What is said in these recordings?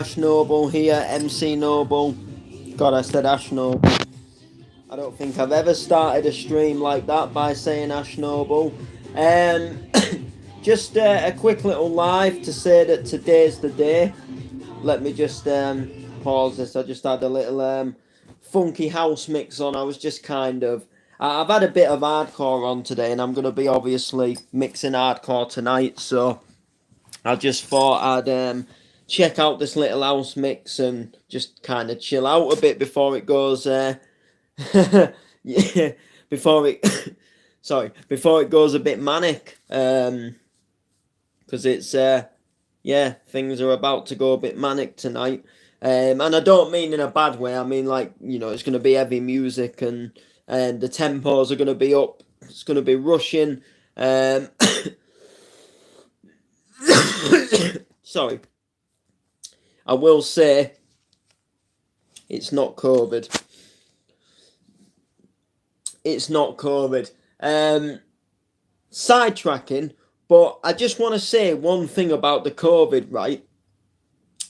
Ash Noble here, MC Noble. God, I said Ash Noble. I don't think I've ever started a stream like that by saying Ash Noble. Um, just a quick little live to say that today's the day. Let me just pause this. I just had a little funky house mix on. I was just kind of. I've had a bit of hardcore on today, and I'm going to be obviously mixing hardcore tonight. So I just thought I'd check out this little house mix and just kind of chill out a bit before it goes. Yeah, before it. Sorry, before it goes a bit manic. Because it's yeah, things are about to go a bit manic tonight. And I don't mean in a bad way. I mean like it's going to be heavy music and the tempos are going to be up. It's going to be rushing. Sorry. I will say it's not COVID. It's not COVID. Sidetracking, but I just want to say one thing about the COVID, right?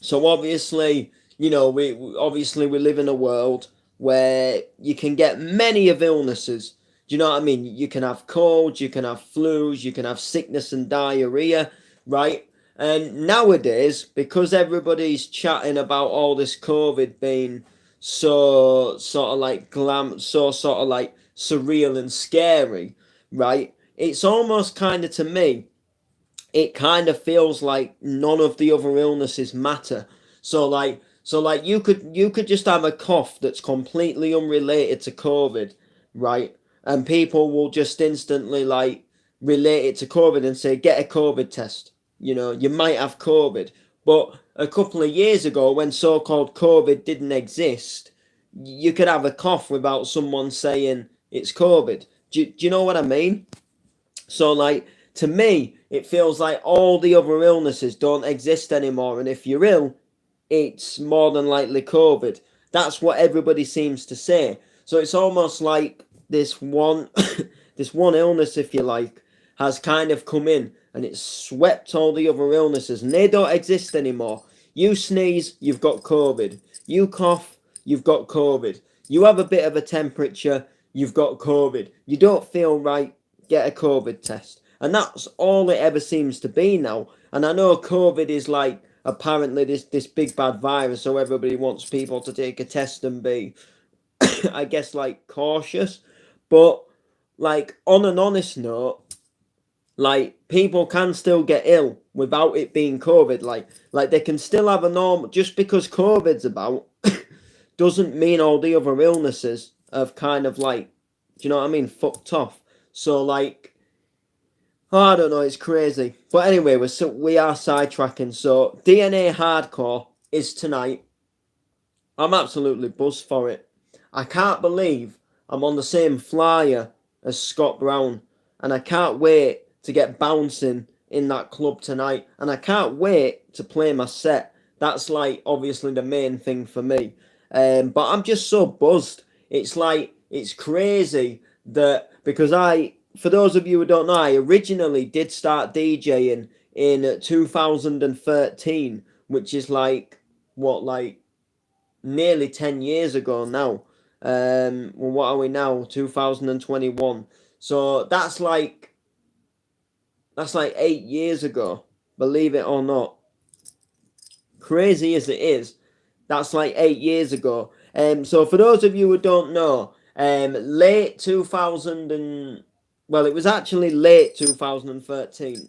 So obviously, we live in a world where you can get many of illnesses. Do you know what I mean? You can have colds, you can have flus, you can have sickness and diarrhea, right? And nowadays, because everybody's chatting about all this COVID being so sort of like so sort of like surreal and scary, right? It's almost kind of to me, it kind of feels like none of the other illnesses matter. So like you could just have a cough that's completely unrelated to COVID, right? And people will just instantly like relate it to COVID and say get a COVID test. You might have COVID. But a couple of years ago, when so-called COVID didn't exist, you could have a cough without someone saying it's COVID. Do you know what I mean? So like to me, it feels like all the other illnesses don't exist anymore, and if you're ill, it's more than likely COVID. That's what everybody seems to say. So it's almost like this one, this one illness, if you like, has kind of come in and it's swept all the other illnesses, and they don't exist anymore. You sneeze, you've got COVID. You cough, you've got COVID. You have a bit of a temperature, you've got COVID. You don't feel right, get a COVID test. And that's all it ever seems to be now. And I know COVID is like apparently this big bad virus, so everybody wants people to take a test and be, I guess, like cautious. But like on an honest note, like people can still get ill without it being COVID. Like they can still have a normal. Just because COVID's about doesn't mean all the other illnesses have kind of like, do you know what I mean, fucked off. So like, oh, I don't know, it's crazy. But anyway, we are sidetracking. So DNA Hardcore is tonight. I'm absolutely buzzed for it. I can't believe I'm on the same flyer as Scott Brown, and I can't wait to get bouncing in that club tonight, and I can't wait to play my set. That's like obviously the main thing for me. But I'm just so buzzed. It's like, it's crazy that, because for those of you who don't know, I originally did start DJing in 2013, which is like, like nearly 10 years ago now. Well, what are we now? 2021. So that's like 8 years ago, believe it or not. Crazy as it is, that's like 8 years ago. So for those of you who don't know, late 2000 and, well, it was actually late 2013.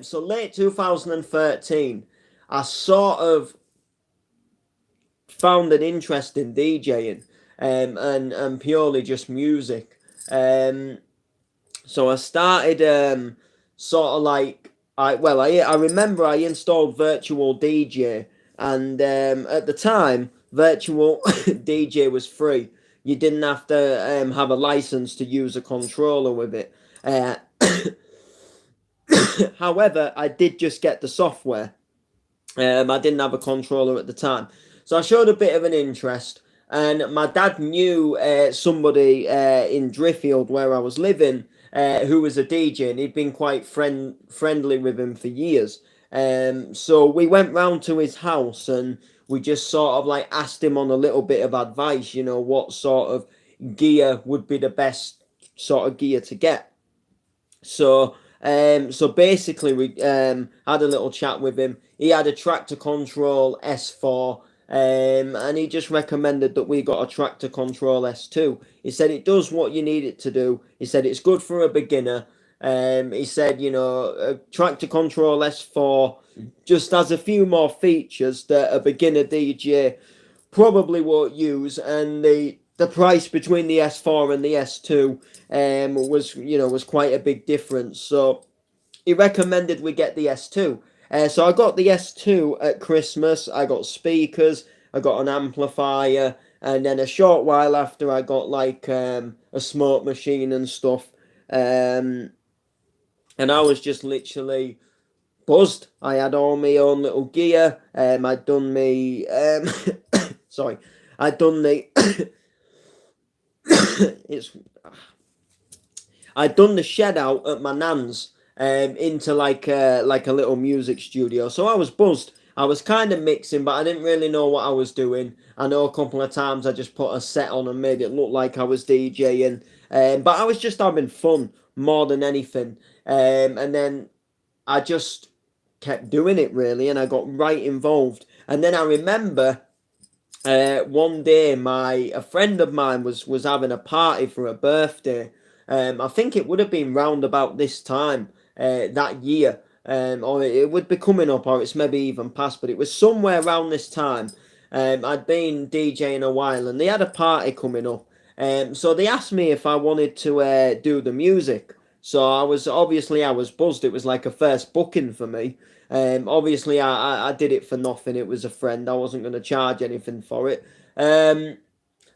So late 2013, I sort of found an interest in DJing, and purely just music. So I started sort of like, I remember I installed Virtual DJ, and at the time Virtual DJ was free. You didn't have to have a license to use a controller with it. However, I did just get the software. I didn't have a controller at the time, so I showed a bit of an interest. And my dad knew somebody in Driffield where I was living, who was a DJ, and he'd been quite friendly with him for years. So we went round to his house and we just sort of like asked him on a little bit of advice, what sort of gear would be the best sort of gear to get. So basically, we had a little chat with him. He had a Tractor Control S4, and he just recommended that we got a Tractor Control S2. He said it does what you need it to do. He said it's good for a beginner. He said, a Tractor Control S4 just has a few more features that a beginner DJ probably won't use, and the price between the S4 and the S2 was quite a big difference. So he recommended we get the S2. So I got the S2 at Christmas. I got speakers, I got an amplifier, and then a short while after I got like a smoke machine and stuff. And I was just literally buzzed. I had all my own little gear. I'd done me sorry. I'd done the it's I'd done the shed out at my nan's into like a little music studio. So I was buzzed. I was kind of mixing, but I didn't really know what I was doing. I know a couple of times I just put a set on and made it look like I was DJing. But I was just having fun more than anything. And then I just kept doing it really, and I got right involved. And then I remember one day a friend of mine was having a party for a birthday. I think it would have been round about this time that year, or it would be coming up, or it's maybe even past, but it was somewhere around this time. I'd been DJing a while, and they had a party coming up. So they asked me if I wanted to do the music. So I was buzzed. It was like a first booking for me. Obviously, I did it for nothing. It was a friend. I wasn't going to charge anything for it.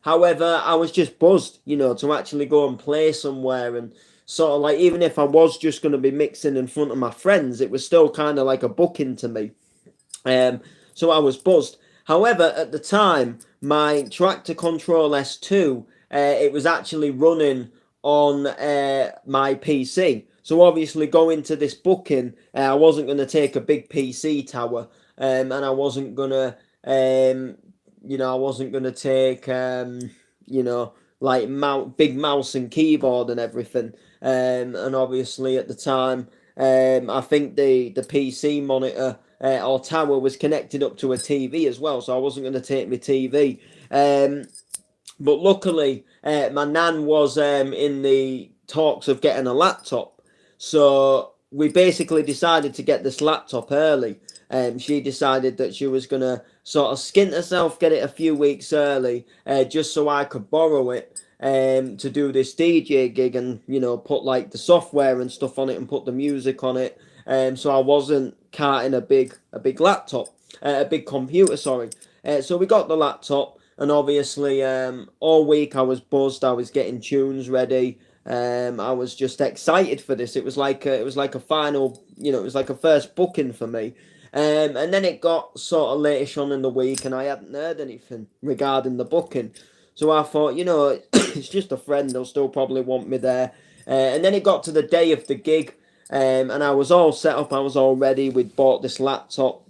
However, I was just buzzed, to actually go and play somewhere, and sort of like, even if I was just going to be mixing in front of my friends, it was still kind of like a booking to me. So I was buzzed. However, at the time, my Tractor Control S2, it was actually running on my PC. So obviously going to this booking, I wasn't going to take a big PC tower, and I wasn't going to, I wasn't going to take, like big mouse and keyboard and everything. And obviously at the time, I think the PC monitor or tower was connected up to a TV as well, so I wasn't going to take my TV. But luckily, my nan was in the talks of getting a laptop. So we basically decided to get this laptop early. She decided that she was going to sort of skint herself, get it a few weeks early, just so I could borrow it to do this DJ gig and, put like the software and stuff on it and put the music on it. So I wasn't carting a big laptop, a big computer, sorry. So we got the laptop, and obviously all week I was buzzed. I was getting tunes ready. I was just excited for this. It was like a final, it was like a first booking for me. And then it got sort of latish on in the week, and I hadn't heard anything regarding the booking. So I thought, it's just a friend. They'll still probably want me there. And then it got to the day of the gig, and I was all set up. I was all ready. We'd bought this laptop,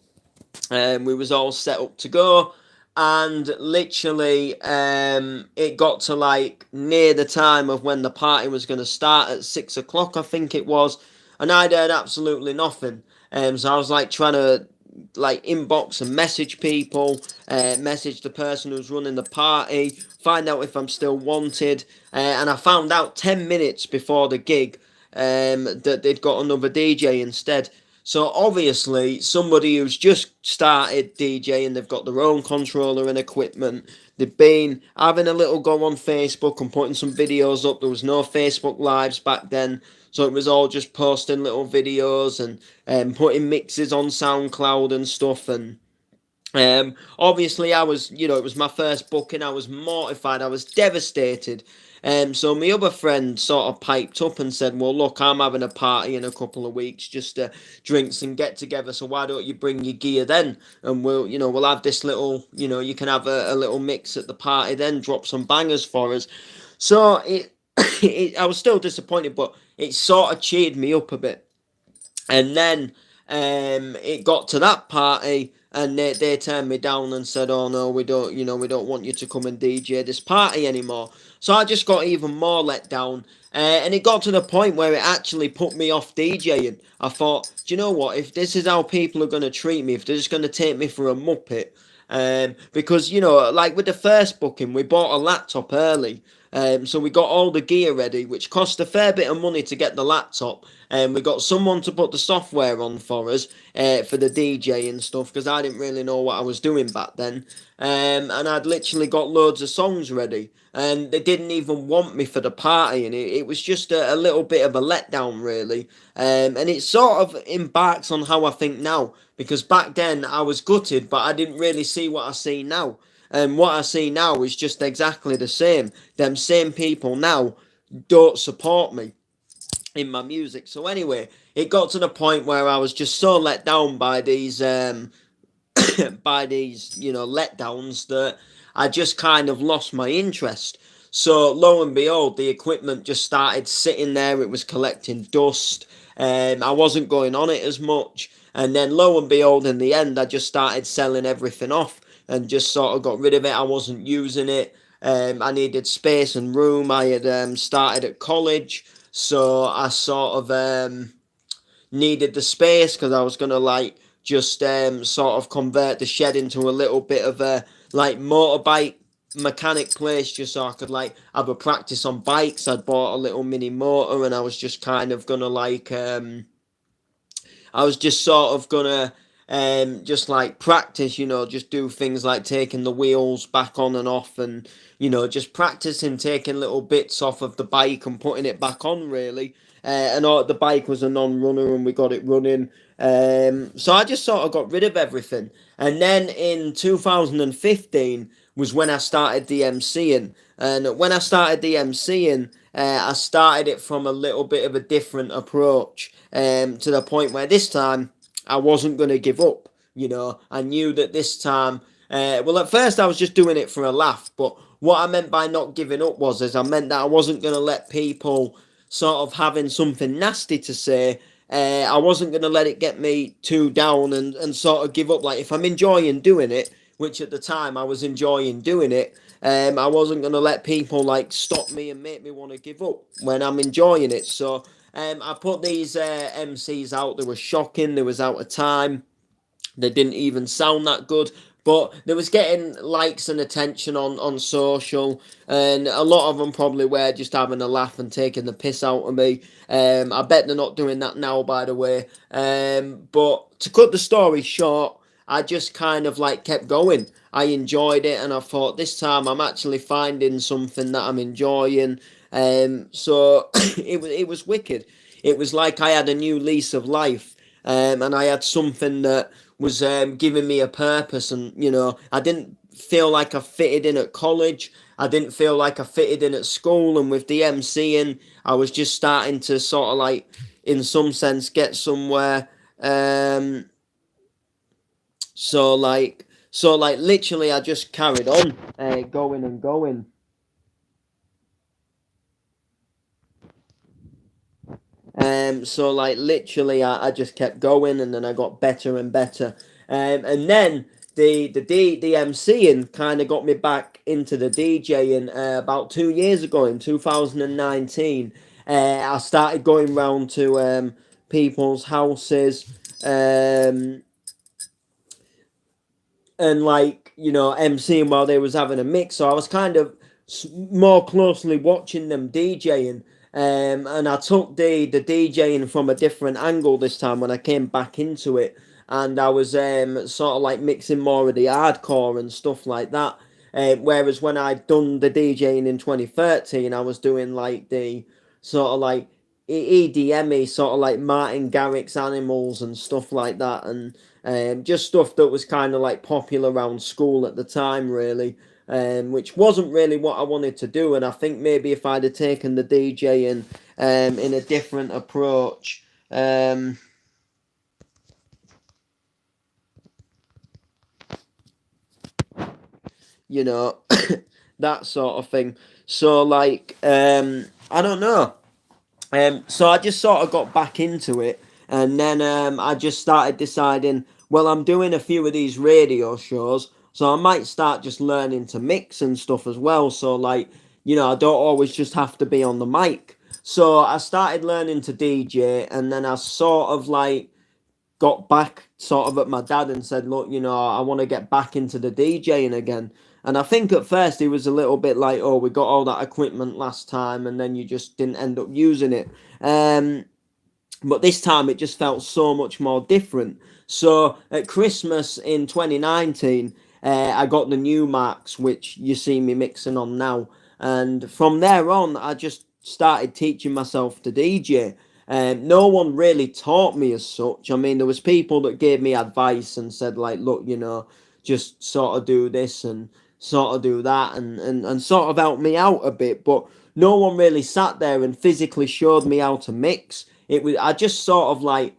and we was all set up to go. And literally, it got to like near the time of when the party was going to start at 6 o'clock, I think it was, and I'd heard absolutely nothing. So I was like trying to like inbox and message people, message the person who's running the party, find out if I'm still wanted, and I found out 10 minutes before the gig that they'd got another DJ instead. So obviously, somebody who's just started DJing, they've got their own controller and equipment. They've been having a little go on Facebook and putting some videos up. There was no Facebook Lives back then, so it was all just posting little videos and putting mixes on SoundCloud and stuff. And obviously, I was, it was my first booking. I was mortified. I was devastated. So my other friend sort of piped up and said, well, look, I'm having a party in a couple of weeks, just drinks and get together. So why don't you bring your gear then? And we'll have this little, you can have a little mix at the party then, drop some bangers for us. So I was still disappointed, but it sort of cheered me up a bit. And then it got to that party and they turned me down and said, "Oh no, we don't, we don't want you to come and DJ this party anymore." So I just got even more let down. And it got to the point where it actually put me off DJing. I thought, do you know what? If this is how people are going to treat me, if they're just going to take me for a muppet, because like with the first booking, we bought a laptop early, so we got all the gear ready, which cost a fair bit of money to get the laptop. And we got someone to put the software on for us for the DJ and stuff, because I didn't really know what I was doing back then. And I'd literally got loads of songs ready, and they didn't even want me for the party, and it was just a little bit of a letdown, really. And it sort of embarks on how I think now, because back then I was gutted, but I didn't really see what I see now. And what I see now is just exactly the same. Them same people now don't support me in my music. So anyway, it got to the point where I was just so let down by these by these letdowns that I just kind of lost my interest. So lo and behold, the equipment just started sitting there. It was collecting dust. I wasn't going on it as much. And then lo and behold, in the end, I just started selling everything off and just sort of got rid of it. I wasn't using it. I needed space and room. I had started at college, so I sort of needed the space because I was gonna like just sort of convert the shed into a little bit of a like motorbike mechanic place, just so I could like have a practice on bikes. I'd bought a little mini motor and I was just kind of gonna like I was just sort of gonna just like practice, just do things like taking the wheels back on and off, and just practicing taking little bits off of the bike and putting it back on, really. And the bike was a non-runner and we got it running. So I just sort of got rid of everything. And then in 2015 was when I started the DMCing. And when I started the DMCing, I started it from a little bit of a different approach, to the point where this time I wasn't going to give up. I knew that this time, well, at first I was just doing it for a laugh, but what I meant by not giving up is I meant that I wasn't going to let people sort of having something nasty to say. I wasn't going to let it get me too down and sort of give up. Like, if I'm enjoying doing it, which at the time I was enjoying doing it, I wasn't going to let people like stop me and make me want to give up when I'm enjoying it. So I put these MCs out. They were shocking. They was out of time. They didn't even sound that good. But they was getting likes and attention on social, and a lot of them probably were just having a laugh and taking the piss out of me. I bet they're not doing that now, by the way. But to cut the story short, I just kind of like kept going. I enjoyed it, and I thought this time I'm actually finding something that I'm enjoying. So it was wicked. It was like I had a new lease of life, and I had something that was giving me a purpose. And I didn't feel like I fitted in at college. I didn't feel like I fitted in at school, and with the MCing, I was just starting to sort of like, in some sense, get somewhere. So like literally, I just carried on going and going. So like literally, I just kept going, and then I got better and better. And then the MCing kind of got me back into the DJing about 2 years ago in 2019. I started going round to people's houses, and like MCing while they was having a mix. So I was kind of more closely watching them DJing. And I took the DJing from a different angle this time when I came back into it, and I was sort of like mixing more of the hardcore and stuff like that. Whereas when I'd done the DJing in 2013, I was doing like the sort of like EDM-y, sort of like Martin Garrix's Animals and stuff like that, and just stuff that was kind of like popular around school at the time, really. Which wasn't really what I wanted to do. And I think maybe if I'd have taken the DJing in a different approach, you know, that sort of thing. So like, I don't know. So I just sort of got back into it, And then I just started deciding, well, I'm doing a few of these radio shows, so I might start just learning to mix and stuff as well. So, like, I don't always just have to be on the mic. So I started learning to DJ, and then I sort of like got back sort of at my dad and said, look, I want to get back into the DJing again. And I think at first he was a little bit like, oh, we got all that equipment last time and then you just didn't end up using it. But this time it just felt so much more different. So at Christmas in 2019, I got the new marks, which you see me mixing on now. And from there on, I just started teaching myself to DJ. No one really taught me as such. I mean, there was people that gave me advice and said, like, look, just sort of do this and sort of do that and sort of help me out a bit. But no one really sat there and physically showed me how to mix. I just sort of like,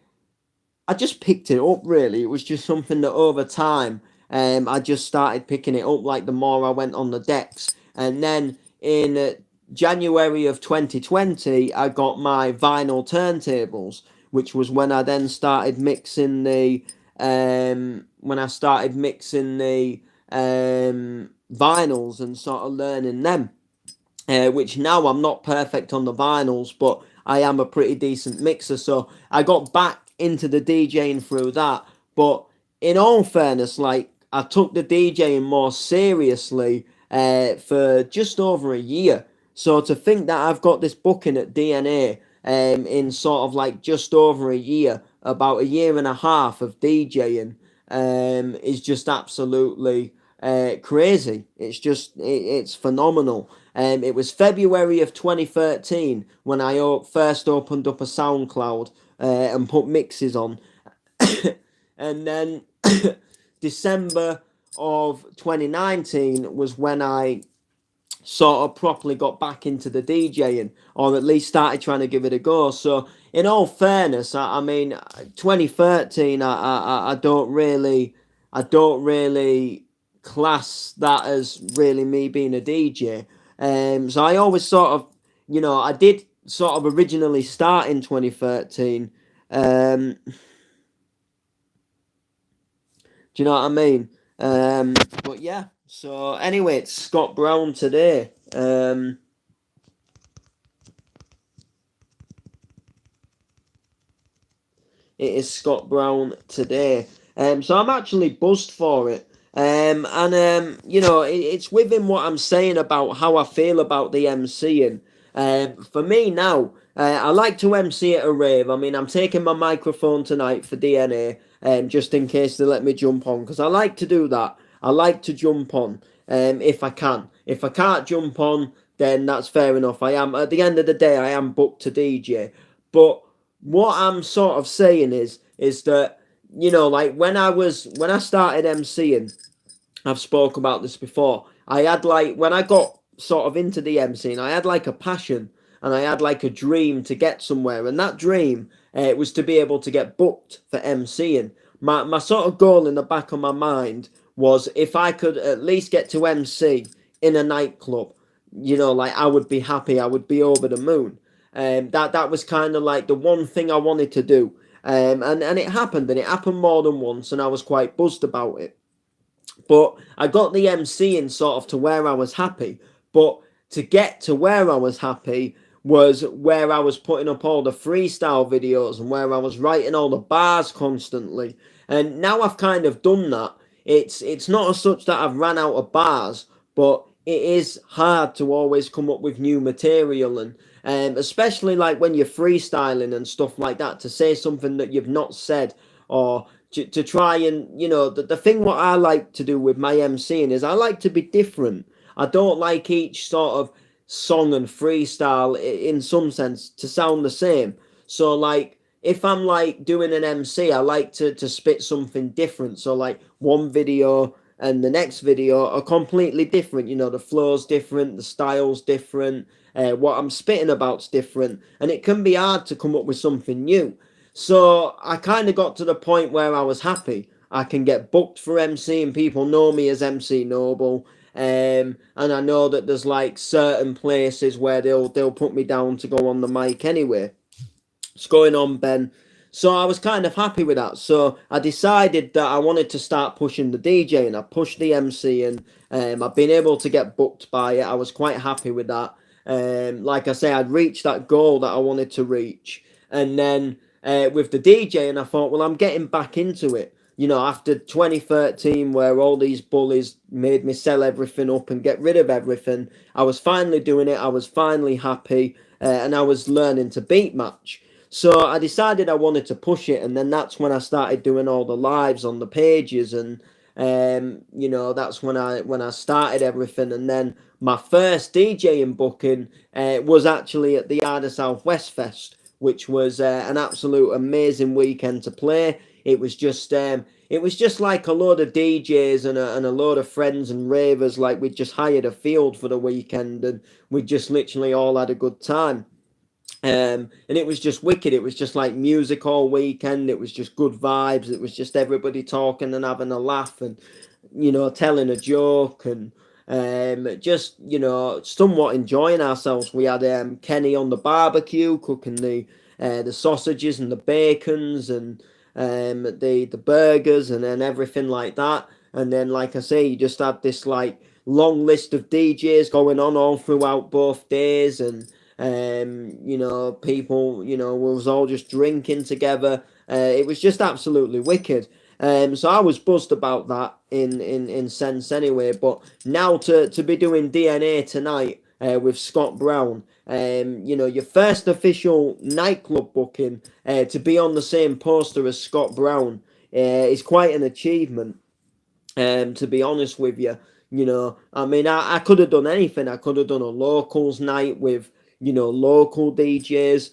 I just picked it up really. It was just something that over time, I just started picking it up, like the more I went on the decks. And then in January of 2020, I got my vinyl turntables, which was when I then started mixing the vinyls and sort of learning them. Which now I'm not perfect on the vinyls, but I am a pretty decent mixer. So I got back into the DJing through that. But in all fairness, like, I took the DJing more seriously for just over a year. So to think that I've got this booking at DNA in sort of like just over a year, about a year and a half of DJing, is just absolutely crazy. It's phenomenal. It was February of 2013 when I first opened up a SoundCloud and put mixes on. And then December of 2019 was when I sort of properly got back into the DJing, or at least started trying to give it a go. So in all fairness, I mean, 2013, I don't really class that as really me being a DJ. So I always sort of, I did sort of originally start in 2013. Do you know what I mean? But yeah, so anyway, it's Scott Brown today. It is Scott Brown today. So I'm actually buzzed for it. It's within what I'm saying about how I feel about the MCing. For me now, I like to MC at a rave. I mean, I'm taking my microphone tonight for DNA, just in case they let me jump on, because I like to do that. I like to jump on, if I can. If I can't jump on, then that's fair enough. At the end of the day, I am booked to DJ. But what I'm sort of saying is that, like when I started MCing, I've spoke about this before. I had like, when I got sort of into the MCing, I had like a passion and I had like a dream to get somewhere. And that dream was to be able to get booked for MCing. My sort of goal in the back of my mind was, if I could at least get to MC in a nightclub, like, I would be happy. I would be over the moon. That was kind of like the one thing I wanted to do. And it happened, and it happened more than once, and I was quite buzzed about it. But I got the MCing sort of to where I was happy. But to get to where I was happy was where I was putting up all the freestyle videos and where I was writing all the bars constantly. And now I've kind of done that. It's not as such that I've ran out of bars, but it is hard to always come up with new material, and especially like when you're freestyling and stuff like that, to say something that you've not said, or to try and, the thing what I like to do with my MCing is I like to be different. I don't like each sort of song and freestyle in some sense to sound the same. So like, if I'm like doing an MC, I like to spit something different. So like, one video and the next video are completely different. The flow's different, the style's different, what I'm spitting about's different, and it can be hard to come up with something new. So I kind of got to the point where I was happy. I can get booked for MC, and people know me as MC Noble. And I know that there's like certain places where they'll put me down to go on the mic anyway. What's going on, Ben? So I was kind of happy with that. So I decided that I wanted to start pushing the DJ, and I pushed the MC, and I've been able to get booked by it. I was quite happy with that. Like I say, I'd reached that goal that I wanted to reach. And then with the DJ, and I thought, well, I'm getting back into it. After 2013, where all these bullies made me sell everything up and get rid of everything, I was finally doing it. I was finally happy, and I was learning to beat match. So I decided I wanted to push it, and then that's when I started doing all the lives on the pages, and that's when I started everything. And then my first DJing booking was actually at the Arda Southwest Fest, which was an absolute amazing weekend to play. It was just like a load of DJs and a load of friends and ravers. Like, we'd just hired a field for the weekend, and we just literally all had a good time. And it was just wicked. It was just like music all weekend. It was just good vibes. It was just everybody talking and having a laugh, and telling a joke, and just somewhat enjoying ourselves. We had Kenny on the barbecue cooking the sausages and the bacons, and the burgers, and then everything like that. And then, like I say, you just had this like long list of DJs going on all throughout both days, and people, we was all just drinking together. It was just absolutely wicked. So I was buzzed about that in sense anyway. But now to be doing DNA tonight with Scott Brown, your first official nightclub booking, to be on the same poster as Scott Brown is quite an achievement. To be honest with you, I mean, I could have done anything. I could have done a locals night with local DJs,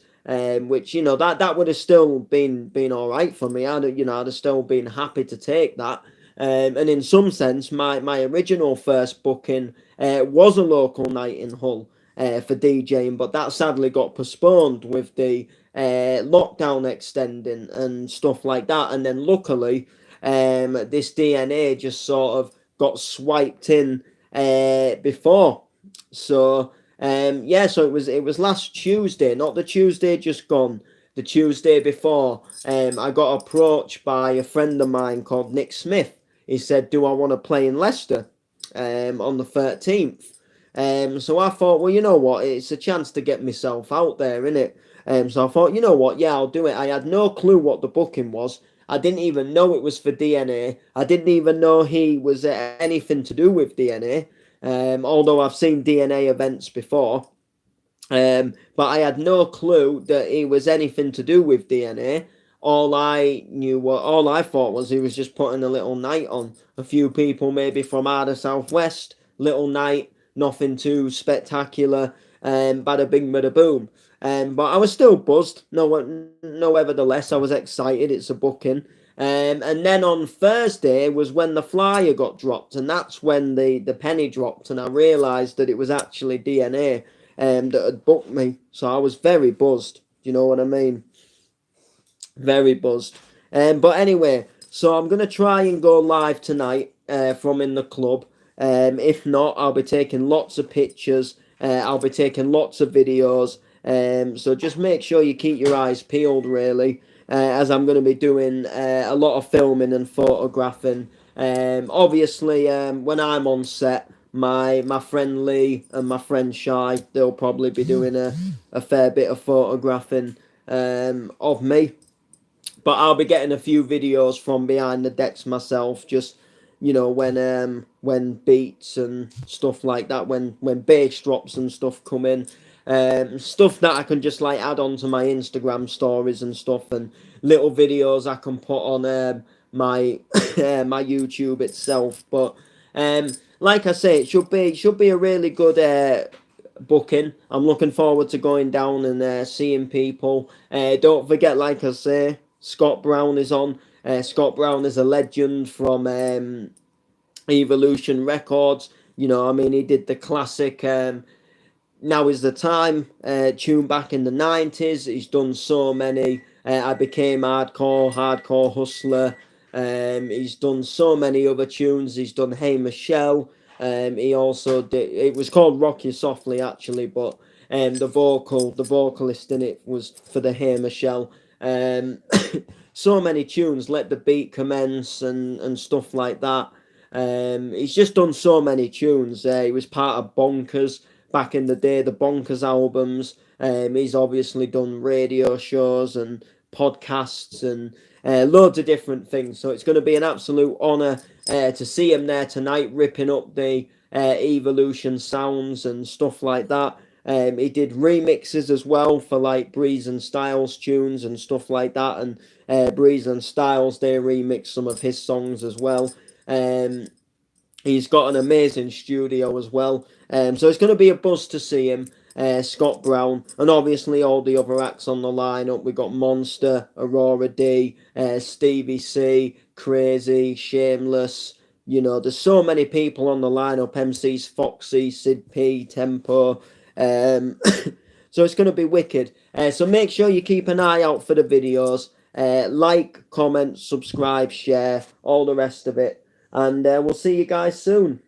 which that would have still been all right for me. I'd have still been happy to take that. And in some sense, my original first booking was a local night in Hull for DJing, but that sadly got postponed with the lockdown extending and stuff like that. And then luckily, this DNA just sort of got swiped in before. So so it was last Tuesday, not the Tuesday just gone, the Tuesday before. I got approached by a friend of mine called Nick Smith. He said, "Do I want to play in Leicester on the 13th?" So I thought, well, you know what, it's a chance to get myself out there, innit? So I thought, you know what, yeah, I'll do it. I had no clue what the booking was. I didn't even know it was for DNA. I didn't even know he was anything to do with DNA. Although I've seen DNA events before. But I had no clue that he was anything to do with DNA. All I thought was he was just putting a little night on. A few people maybe from Arda Southwest, little night, nothing too spectacular. Bada bing, bada boom. But I was still buzzed. No, nevertheless, I was excited. It's a booking. And then on Thursday was when the flyer got dropped, and that's when the penny dropped, and I realised that it was actually DNA that had booked me. So I was very buzzed. Do you know what I mean? Very buzzed. But anyway, so I'm gonna try and go live tonight from in the club. If not, I'll be taking lots of pictures. I'll be taking lots of videos. So just make sure you keep your eyes peeled, really, as I'm going to be doing a lot of filming and photographing. Obviously, when I'm on set, my friend Lee and my friend Shy, they'll probably be doing a fair bit of photographing of me. But I'll be getting a few videos from behind the decks myself, just when beats and stuff like that, when bass drops and stuff come in, stuff that I can just like add on to my Instagram stories and stuff, and little videos I can put on my my YouTube itself. But like I say, it should be a really good booking. I'm looking forward to going down and seeing people. Don't forget, like I say, Scott Brown is on. Scott Brown is a legend from Evolution Records. I mean, he did the classic Now Is the Time tune back in the 90s. He's done so many. I Became Hardcore Hustler. He's done so many other tunes. He's done Hey Michelle. He also did, it was called Rock You Softly actually, but the vocalist in it was for the Hey Michelle. So many tunes, Let the Beat Commence and stuff like that. He's just done so many tunes. He was part of Bonkers back in the day, the Bonkers albums. He's obviously done radio shows and podcasts and loads of different things. So it's going to be an absolute honour to see him there tonight, ripping up the Evolution sounds and stuff like that. He did remixes as well for like Breeze and Styles tunes and stuff like that, and Breeze and Styles, they remix some of his songs as well. He's got an amazing studio as well. So it's going to be a buzz to see him, Scott Brown, and obviously all the other acts on the lineup. We've got Monster, Aurora D, Stevie C, Crazy, Shameless. You know, there's so many people on the lineup. MCs Foxy, Sid P, Tempo. So it's going to be wicked. So make sure you keep an eye out for the videos. Like, comment, subscribe, share, all the rest of it. And we'll see you guys soon.